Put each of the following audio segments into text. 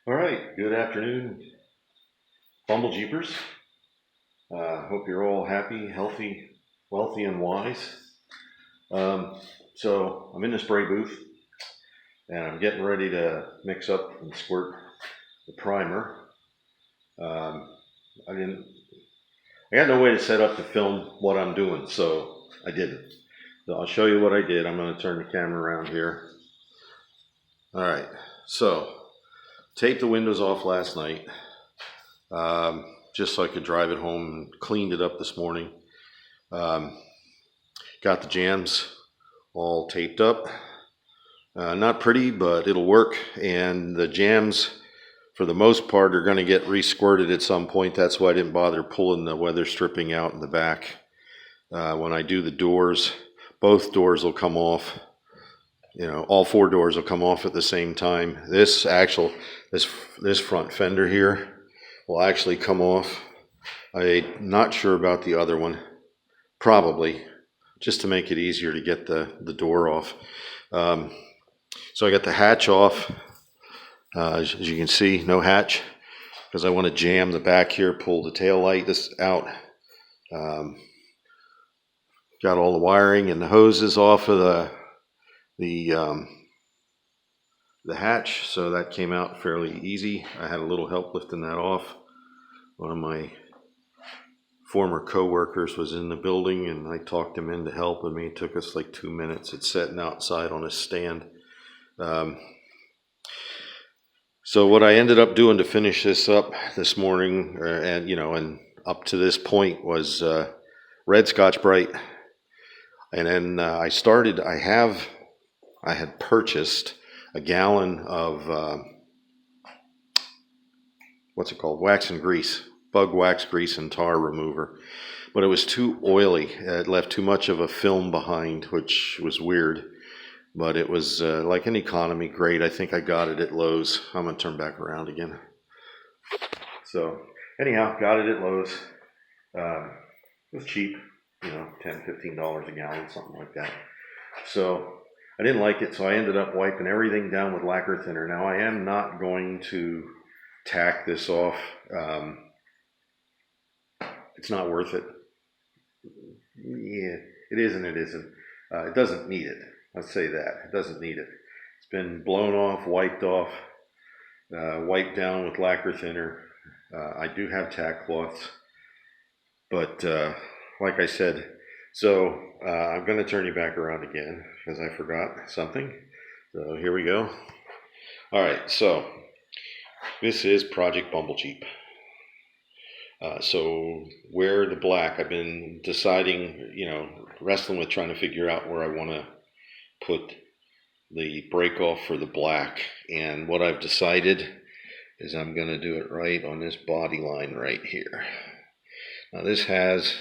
All right, good afternoon, Bumble Jeepers. Hope you're all happy, healthy, wealthy, and wise. So I'm in the spray booth and I'm getting ready to mix up and squirt the primer. Um, I didn't, I got no way to set up to film what I'm doing, so I didn't. So I'll show you what I did. I'm going to turn the camera around here. All right, so taped the windows off last night. Just so I could drive it home and cleaned it up this morning. Um, got the jams all taped up. Not pretty, but it'll work. And the jams, for the most part, are going to get re-squirted at some point. That's why I didn't bother pulling the weather stripping out in the back. When I do the doors, both doors will come off. All four doors will come off at the same time. This front fender here will actually come off. I'm not sure about the other one. Probably, just to make it easier to get the door off. So I got the hatch off. As you can see, no hatch, because I want to jam the back here, pull the tail light this out. Got all the wiring and the hoses off of the hatch, so that came out fairly easy. I had a little help lifting that off. One of my former co-workers was in the building and I talked him into helping me. It took us like 2 minutes. It's sitting outside on a stand. So what I ended up doing to finish this up this morning, and up to this point, was red Scotch Brite. And then I had purchased a gallon of what's it called? Wax and grease, bug wax, grease, and tar remover. But it was too oily. It left too much of a film behind, which was weird. But it was like an economy grade. I think I got it at Lowe's. I'm going to turn back around again. So anyhow, got it at Lowe's. It was cheap, $10, $15 a gallon, something like that. So I didn't like it, so I ended up wiping everything down with lacquer thinner. Now I am not going to tack this off. It's not worth it. Yeah, it is and it isn't. It doesn't need it. Let's say that. It doesn't need it. It's been blown off, wiped down with lacquer thinner. I do have tack cloths, but like I said, so I'm going to turn you back around again because I forgot something. So here we go. All right, so this is Project Bumble Jeep. So where the black, I've been deciding, wrestling with trying to figure out where I want to put the break off for the black. And what I've decided is I'm going to do it right on this body line right here. Now this has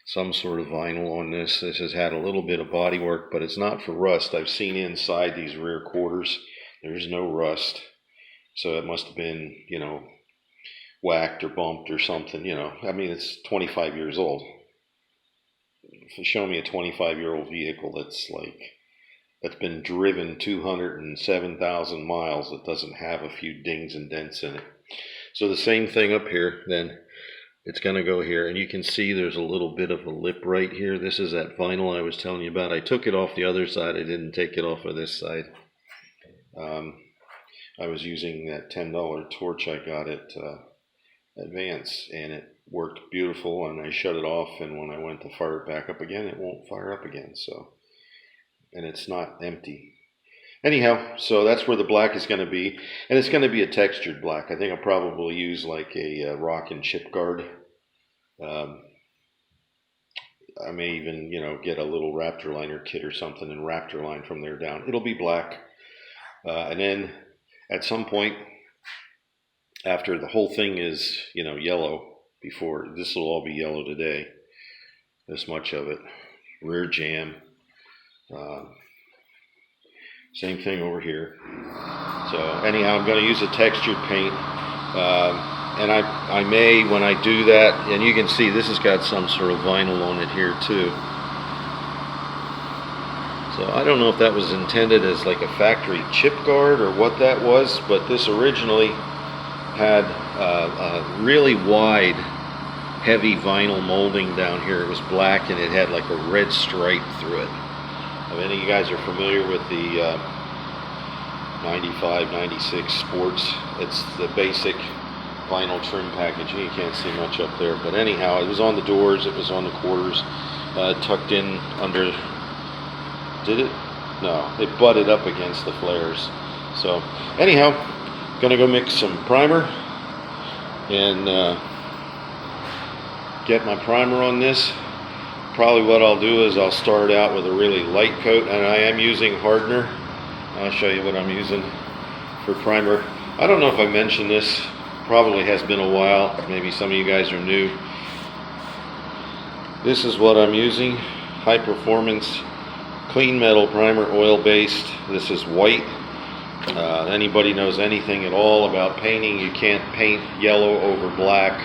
some sort of vinyl on this. This has had a little bit of body work, but it's not for rust. I've seen inside these rear quarters, there's no rust. So it must have been, whacked or bumped or something, it's 25 years old. Show me a 25-year-old vehicle that's been driven 207,000 miles that doesn't have a few dings and dents in it. So the same thing up here, then it's going to go here, and you can see there's a little bit of a lip right here. This is that vinyl I was telling you about. I took it off the other side. I didn't take it off of this side. I was using that $10 torch I got at Advance, and it worked beautiful, and I shut it off, and when I went to fire it back up again, it won't fire up again. So, and it's not empty. Anyhow, so that's where the black is going to be, and it's going to be a textured black. I think I'll probably use like a rock and chip guard. I may even, get a little Raptor liner kit or something and Raptor line from there down. It'll be black, and then at some point, after the whole thing is, yellow, before this will all be yellow today, this much of it, rear jam, same thing over here. So anyhow, I'm going to use a textured paint, and I may, when I do that, and you can see this has got some sort of vinyl on it here too. So I don't know if that was intended as like a factory chip guard or what that was, but this originally had a really wide, heavy vinyl molding down here. It was black and it had like a red stripe through it. If any of you guys are familiar with the 95, 96 Sports, it's the basic vinyl trim packaging. You can't see much up there, but anyhow, it was on the doors, it was on the quarters, tucked in under. Did it? No, it butted up against the flares. So anyhow, gonna go mix some primer and get my primer on this. Probably what I'll do is I'll start out with a really light coat, and I am using hardener. I'll show you what I'm using for primer. I don't know if I mentioned this, probably has been a while, maybe some of you guys are new. This is what I'm using, high performance clean metal primer, oil based. This is white. Anybody knows anything at all about painting, you can't paint yellow over black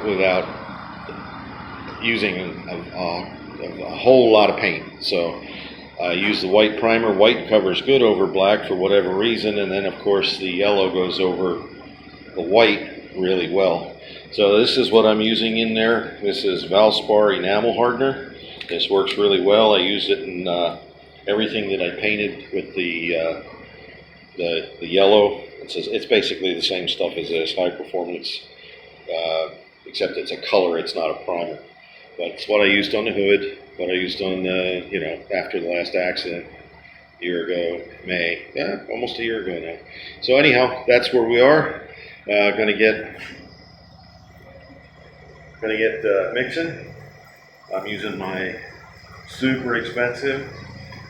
without using a whole lot of paint. So I use the white primer. White covers good over black for whatever reason, and then of course the yellow goes over the white really well. So this is what I'm using in there. This is Valspar enamel hardener. This works really well. I use it in everything that I painted with the yellow. It's basically the same stuff as this, high performance, except it's a color, it's not a primer. But it's what I used on the hood, what I used on the, after the last accident a year ago, May, almost a year ago now. So anyhow, that's where we are. Gonna get mixing. I'm using my super expensive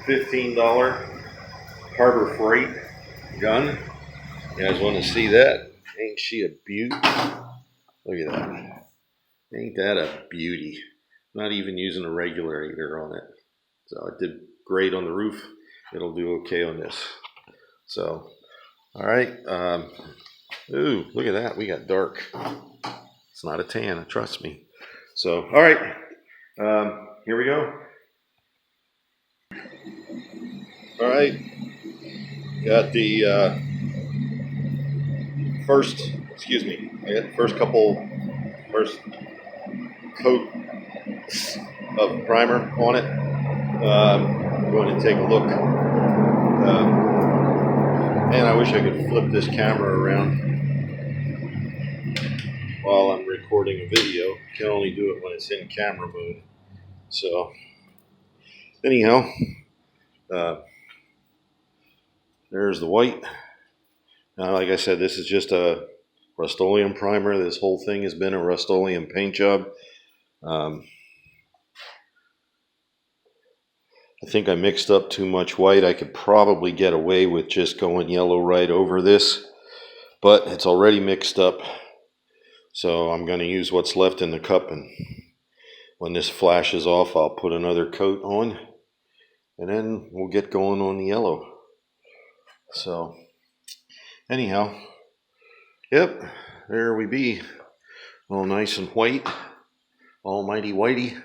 $15 Harbor Freight gun. You guys want to see that? Ain't she a beaut? Look at that. Ain't that a beauty? Not even using a regulator on it. So it did great on the roof. It'll do okay on this. So, all right. Ooh, look at that. We got dark. It's not a tan, trust me. So, all right. Here we go. All right. Got the first coat of primer on it. I'm going to take a look. And I wish I could flip this camera around while I'm recording a video. Can only do it when it's in camera mode. So, anyhow, there's the white. Now, like I said, this is just a Rust-Oleum primer. This whole thing has been a Rust-Oleum paint job. I think I mixed up too much white. I could probably get away with just going yellow right over this, but it's already mixed up. So I'm going to use what's left in the cup, and when this flashes off, I'll put another coat on, and then we'll get going on the yellow. So anyhow, yep, there we be. All nice and white. Almighty whitey.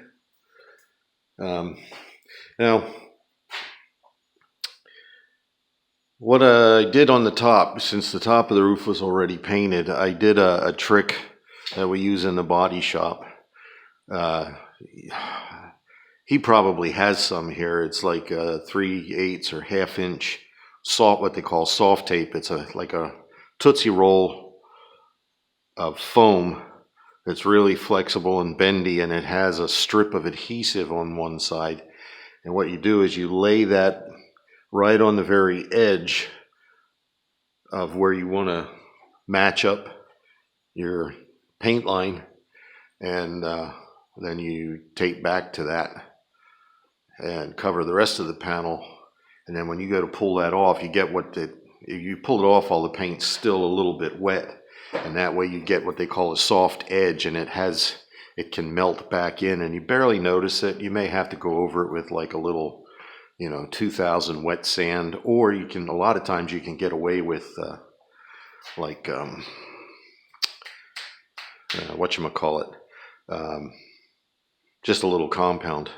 Now, what I did on the top, since the top of the roof was already painted, I did a trick that we use in the body shop. He probably has some here. It's like a 3/8 or half-inch what they call soft tape. It's like a Tootsie Roll of foam that's really flexible and bendy, and it has a strip of adhesive on one side. And what you do is you lay that right on the very edge of where you want to match up your paint line, and then you tape back to that and cover the rest of the panel. And then when you go to pull that off, you get if you pull it off while the paint's still a little bit wet, and that way you get what they call a soft edge, and it can melt back in, and you barely notice it. You may have to go over it with like a little, 2000 wet sand, or a lot of times you can get away with whatchamacallit, just a little compound.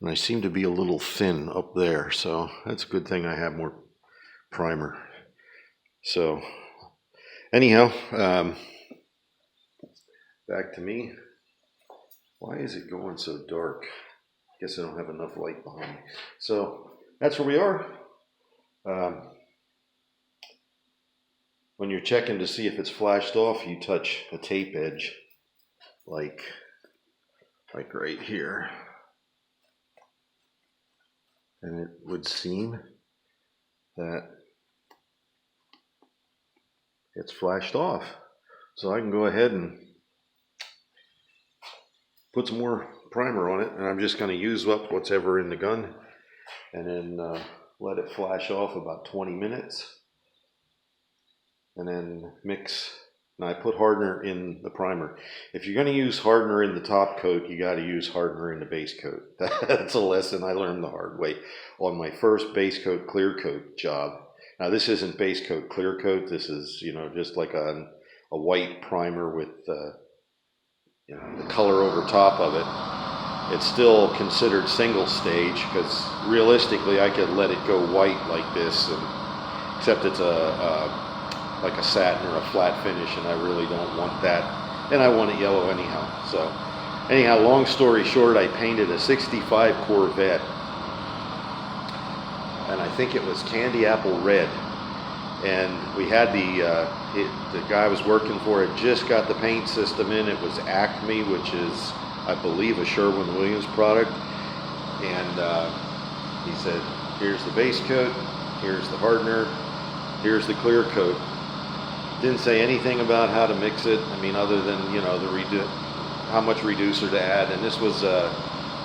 And I seem to be a little thin up there, so that's a good thing I have more primer. So anyhow, back to me. Why is it going so dark? Guess I don't have enough light behind me. So that's where we are. When you're checking to see if it's flashed off, you touch a tape edge like right here. And it would seem that it's flashed off. So I can go ahead and put some more primer on it, and I'm just going to use up what's ever in the gun and then let it flash off about 20 minutes and then mix. And I put hardener in the primer. If you're going to use hardener in the top coat, you got to use hardener in the base coat. That's a lesson I learned the hard way on my first base coat clear coat job. Now this isn't base coat clear coat. This is, just like a white primer with the color over top of it. It's still considered single stage because realistically I could let it go white like this, except it's like a satin or a flat finish, and I really don't want that, and I want it yellow anyhow. So anyhow, long story short, I painted a 65 Corvette, and I think it was candy apple red, and we had the guy I was working for had just got the paint system in. It was Acme, which is, I believe, a Sherwin-Williams product, and he said, here's the base coat, here's the hardener, here's the clear coat. Didn't say anything about how to mix it. I mean, other than, how much reducer to add. And this was a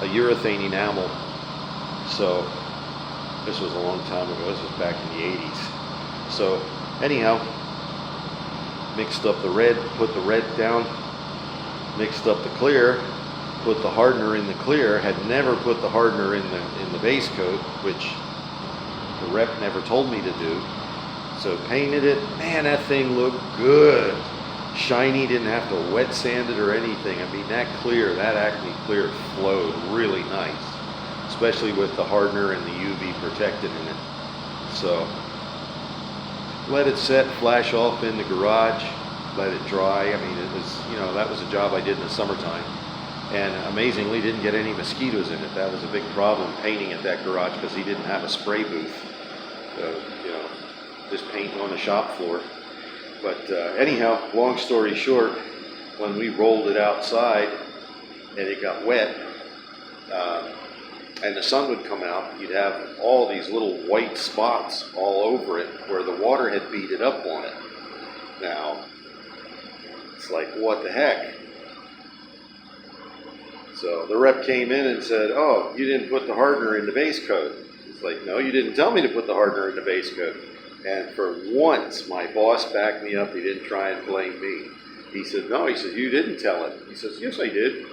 urethane enamel. So this was a long time ago. This was back in the 80s. So anyhow, mixed up the red, put the red down, mixed up the clear, put the hardener in the clear. Had never put the hardener in the base coat, which the rep never told me to do. So painted it. Man, that thing looked good. Shiny, didn't have to wet sand it or anything. I mean, that Acme clear flowed really nice, especially with the hardener and the UV protected in it. So let it set, flash off in the garage, let it dry. I mean, it was, that was a job I did in the summertime, and amazingly didn't get any mosquitoes in it. That was a big problem painting at that garage because he didn't have a spray booth. So, just paint on the shop floor. But anyhow, long story short, when we rolled it outside and it got wet, and the sun would come out, you'd have all these little white spots all over it where the water had beat it up on it. Now, it's like, what the heck? So the rep came in and said, oh, you didn't put the hardener in the base coat. It's like, no, you didn't tell me to put the hardener in the base coat. And for once, my boss backed me up. He didn't try and blame me. He said, no, he said, you didn't tell him. He says, yes, I did.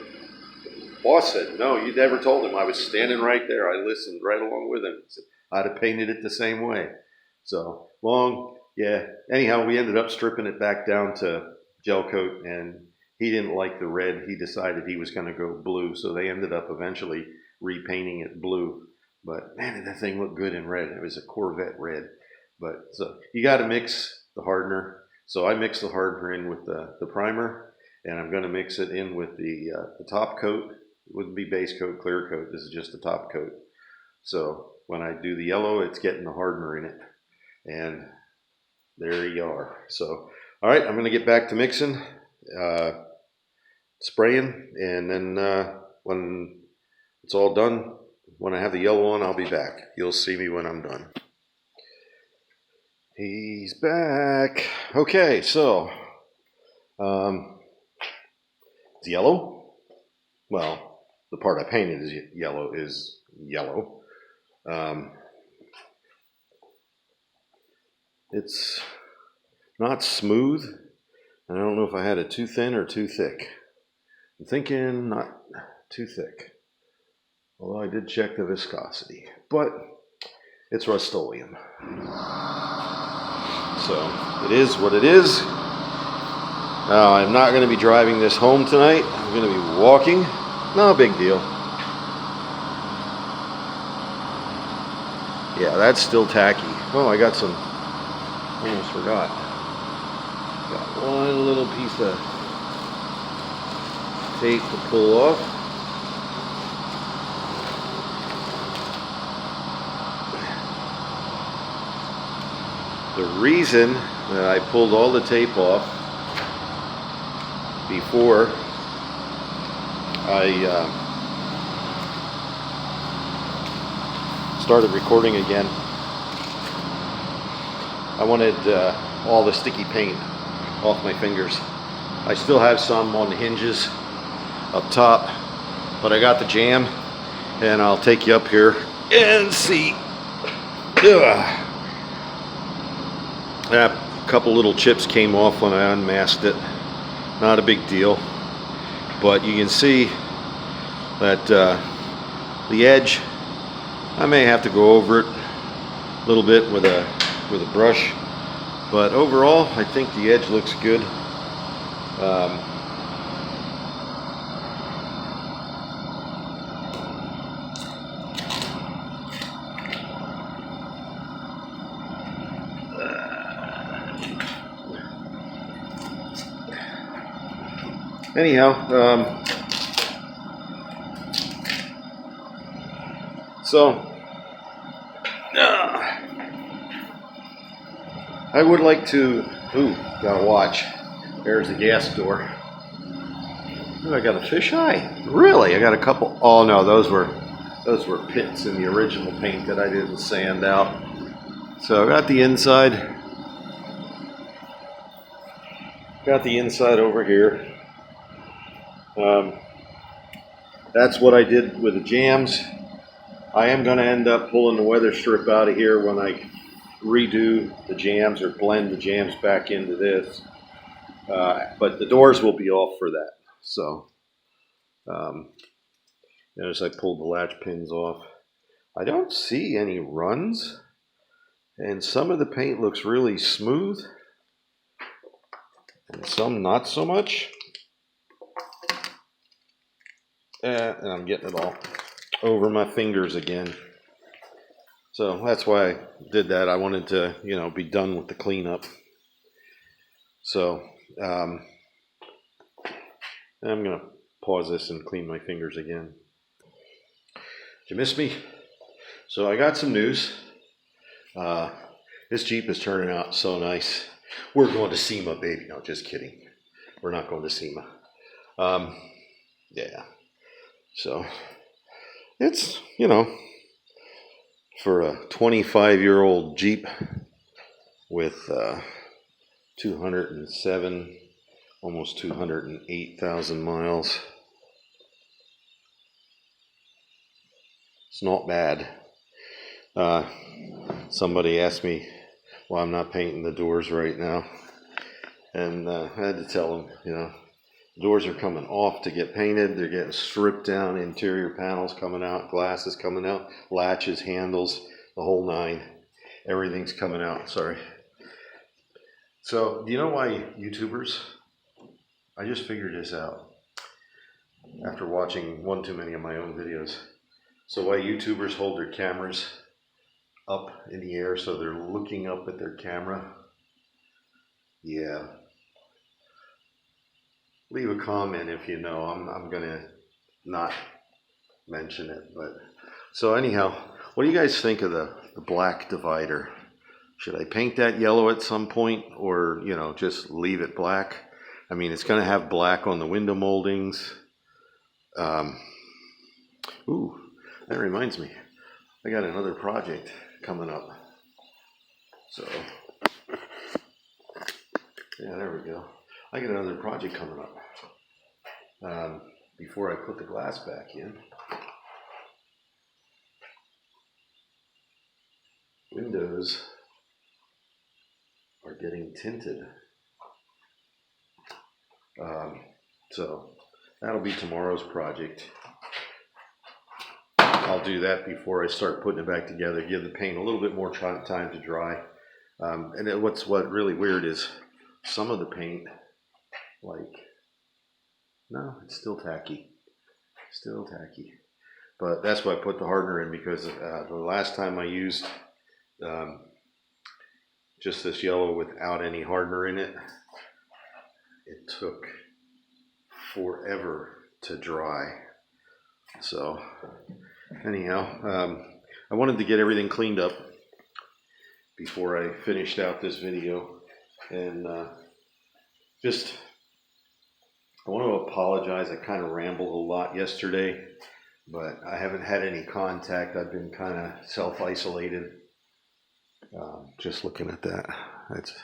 Boss said, no, you never told him. I was standing right there. I listened right along with him. He said, I'd have painted it the same way. So anyhow, we ended up stripping it back down to gel coat, and he didn't like the red. He decided he was going to go blue. So they ended up eventually repainting it blue. But man, that thing looked good in red. It was a Corvette red. But so you got to mix the hardener. So I mix the hardener in with the primer, and I'm going to mix it in with the top coat. It wouldn't be base coat, clear coat. This is just the top coat. So when I do the yellow, it's getting the hardener in it. And there you are. So, all right, I'm going to get back to mixing, spraying, and then when it's all done, when I have the yellow on, I'll be back. You'll see me when I'm done. He's back. Okay, so it's yellow. Well, the part I painted is yellow. It's not smooth, and I don't know if I had it too thin or too thick. I'm thinking not too thick, although I did check the viscosity, but it's Rust-Oleum. So it is what it is. Now, I'm not going to be driving this home tonight. I'm going to be walking. No big deal. Yeah, that's still tacky. Oh, I got some, almost forgot. Got one little piece of tape to pull off. The reason that I pulled all the tape off before I started recording again, I wanted all the sticky paint off my fingers. I still have some on the hinges up top, but I got the jam, and I'll take you up here and see. Ugh. A couple little chips came off when I unmasked it. Not a big deal, but you can see that the edge, I may have to go over it a little bit with a brush, but overall I think the edge looks good. Anyhow, so I would like to. Ooh, gotta watch. There's the gas door. Ooh, I got a fisheye. Really? I got a couple. Oh no, those were pits in the original paint that I didn't sand out. So I got the inside. Got the inside over here. That's what I did with the jams. I am going to end up pulling the weather strip out of here when I redo the jams or blend the jams back into this. But the doors will be off for that. So notice I pulled the latch pins off. I don't see any runs, and some of the paint looks really smooth and some not so much. And I'm getting it all over my fingers again. So that's why I did that. I wanted to, be done with the cleanup. So I'm going to pause this and clean my fingers again. Did you miss me? So I got some news. This Jeep is turning out so nice. We're going to SEMA, baby. No, just kidding. We're not going to SEMA. Yeah. So it's, for a 25-year-old Jeep with 207, almost 208,000 miles. It's not bad. Somebody asked me why I'm not painting the doors right now. And I had to tell them, doors are coming off to get painted. They're getting stripped down, interior panels coming out, glasses coming out, latches, handles, the whole nine. Everything's coming out, sorry. So, do you know why YouTubers, I just figured this out after watching one too many of my own videos. So why YouTubers hold their cameras up in the air so they're looking up at their camera? Yeah. Leave a comment if you know. I'm gonna not mention it, but so anyhow, what do you guys think of the black divider? Should I paint that yellow at some point, or just leave it black? I mean, it's gonna have black on the window moldings. Ooh, that reminds me, I got another project coming up. So yeah, there we go. I got another project coming up. Before I put the glass back in, windows are getting tinted. So that'll be tomorrow's project. I'll do that before I start putting it back together, give the paint a little bit more time to dry. And what's really weird is some of the paint, no, it's still tacky. Still tacky. but that's why I put the hardener in, because the last time I used um, just this yellow without any hardener in it, it took forever to dry. So anyhow, I wanted to get everything cleaned up before I finished out this video, and just I want to apologize. I kind of rambled a lot yesterday, but I haven't had any contact. I've been kind of self-isolated. Just looking at that, it's,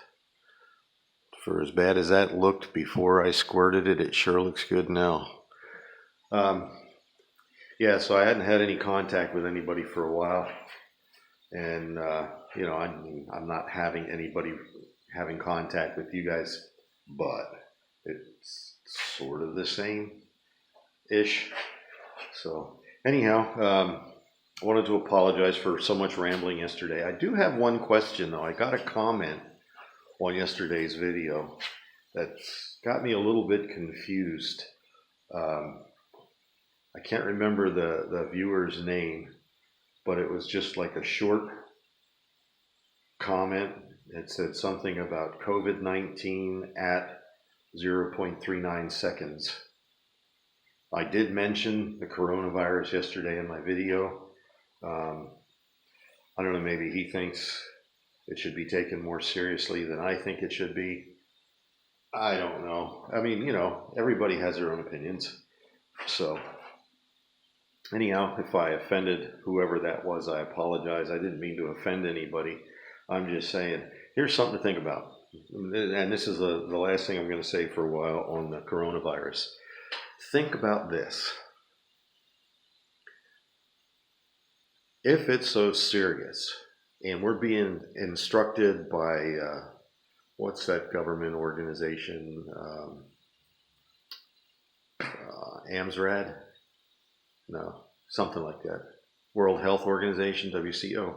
for as bad as that looked before I squirted it, it sure looks good now. Yeah, so I hadn't had any contact with anybody for a while, and I'm not having anybody having contact with you guys, but it's sort of the same ish. So anyhow, I wanted to apologize for so much rambling yesterday. I do have one question though. I got a comment on yesterday's video that's got me a little bit confused. I can't remember the viewer's name, but it was just like a short comment. It said something about COVID-19 at 0.39 seconds. I did mention the coronavirus yesterday in my video. I don't know, maybe he thinks it should be taken more seriously than I think it should be. I don't know. I mean, everybody has their own opinions. So anyhow, if I offended whoever that was, I apologize. I didn't mean to offend anybody. I'm just saying, here's something to think about. And this is the last thing I'm going to say for a while on the coronavirus. Think about this. If it's so serious, and we're being instructed by, what's that government organization? AMSRAD? No, something like that. World Health Organization, WCO,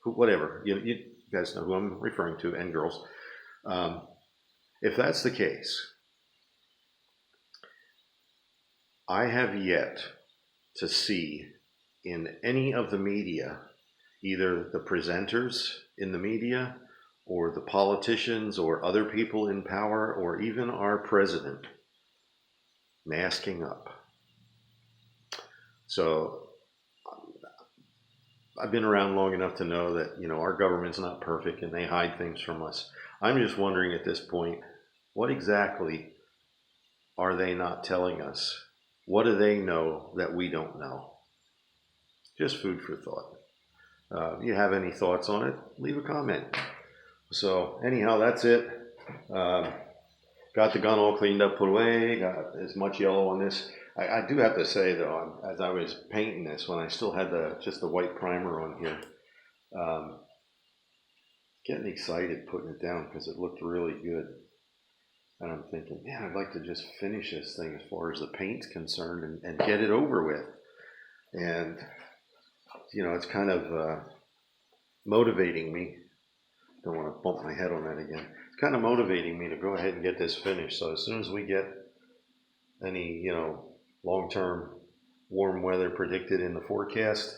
whatever. You guys know who I'm referring to, and girls. If that's the case, I have yet to see in any of the media, either the presenters in the media or the politicians or other people in power or even our president masking up. So I've been around long enough to know that, our government's not perfect and they hide things from us. I'm just wondering at this point, what exactly are they not telling us? What do they know that we don't know? Just food for thought. If you have any thoughts on it, leave a comment. So anyhow, that's it. Got the gun all cleaned up, put away, got as much yellow on this. I do have to say though, as I was painting this, when I still had just the white primer on here, getting excited putting it down because it looked really good. And I'm thinking, man, I'd like to just finish this thing as far as the paint's concerned and get it over with. And it's kind of motivating me. Don't want to bump my head on that again. It's kind of motivating me to go ahead and get this finished. So as soon as we get any, long-term warm weather predicted in the forecast,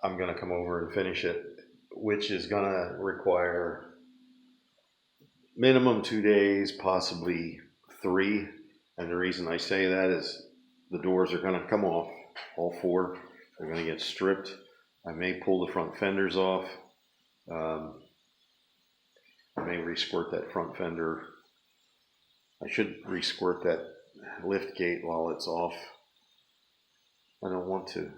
I'm going to come over and finish it, which is going to require minimum 2 days, possibly 3. And the reason I say that is the doors are going to come off, all 4. They're going to get stripped. I may pull the front fenders off. I may re-squirt that front fender. I should re-squirt that lift gate while it's off. I don't want to.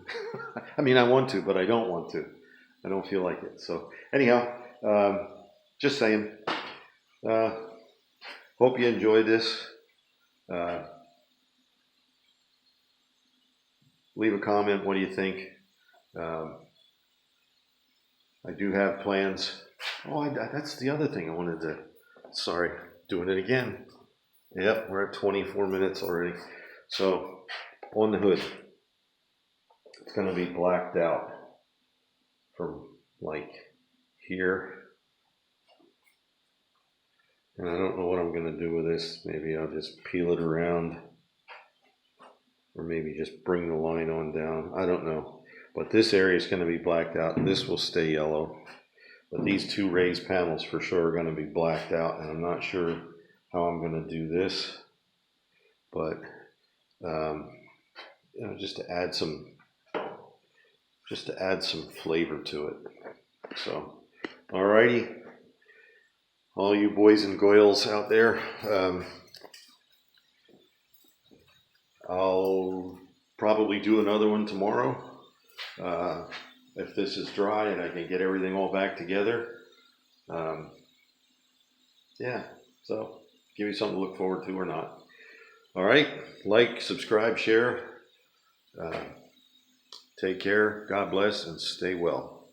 I mean, I want to, but I don't want to. I don't feel like it. So anyhow, just saying. Hope you enjoyed this. Leave a comment. What do you think? I do have plans. Oh, that's the other thing I wanted to. Sorry, doing it again. Yep, we're at 24 minutes already. So on the hood, it's going to be blacked out from like here. And I don't know what I'm going to do with this. Maybe I'll just peel it around. or maybe just bring the line on down. I don't know. But this area is going to be blacked out, and this will stay yellow. But these two raised panels for sure are going to be blacked out, and I'm not sure how I'm going to do this. But just to add some flavor to it. So, alrighty, all you boys and girls out there, I'll probably do another one tomorrow if this is dry and I can get everything all back together. Yeah, so give you something to look forward to or not. All right, like, subscribe, share. Take care, God bless, and stay well.